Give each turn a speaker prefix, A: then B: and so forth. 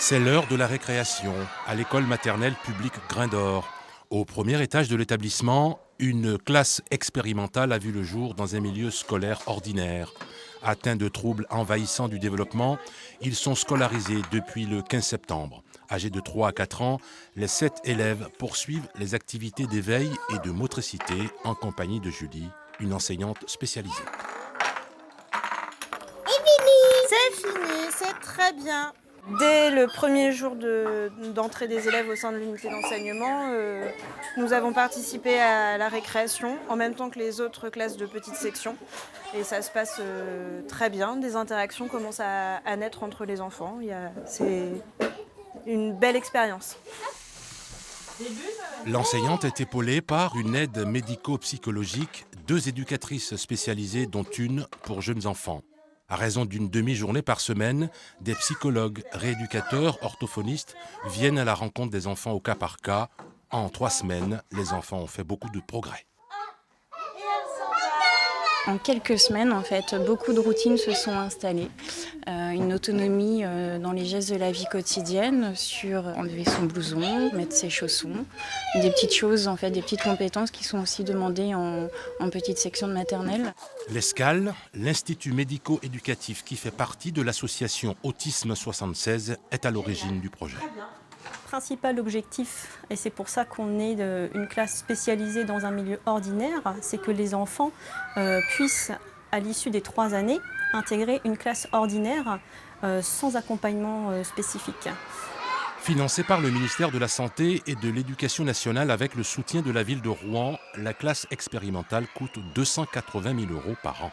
A: C'est l'heure de la récréation à l'école maternelle publique Grain d'Or. Au premier étage de l'établissement, une classe expérimentale a vu le jour dans un milieu scolaire ordinaire. Atteints de troubles envahissants du développement, ils sont scolarisés depuis le 15 septembre. Âgés de 3 à 4 ans, les 7 élèves poursuivent les activités d'éveil et de motricité en compagnie de Julie, une enseignante spécialisée.
B: C'est fini, c'est très bien. Dès le premier jour d'entrée des élèves au sein de l'unité d'enseignement, nous avons participé à la récréation en même temps que les autres classes de petite section. Et ça se passe très bien. Des interactions commencent à naître entre les enfants. C'est une belle expérience.
A: L'enseignante est épaulée par une aide médico-psychologique, 2 éducatrices spécialisées dont une pour jeunes enfants. À raison d'une demi-journée par semaine, des psychologues, rééducateurs, orthophonistes viennent à la rencontre des enfants au cas par cas. En 3 semaines, les enfants ont fait beaucoup de progrès.
C: En quelques semaines, en fait, beaucoup de routines se sont installées. Une autonomie dans les gestes de la vie quotidienne, sur enlever son blouson, mettre ses chaussons, des petites choses, en fait, des petites compétences qui sont aussi demandées en petite section de maternelle.
A: L'ESCAL, l'Institut médico-éducatif qui fait partie de l'association Autisme 76, est à l'origine du projet.
D: Principal objectif, et c'est pour ça qu'on est une classe spécialisée dans un milieu ordinaire, c'est que les enfants puissent, à l'issue des 3 années, intégrer une classe ordinaire sans accompagnement spécifique.
A: Financée par le ministère de la Santé et de l'Éducation nationale avec le soutien de la ville de Rouen, la classe expérimentale coûte 280 000 € par an.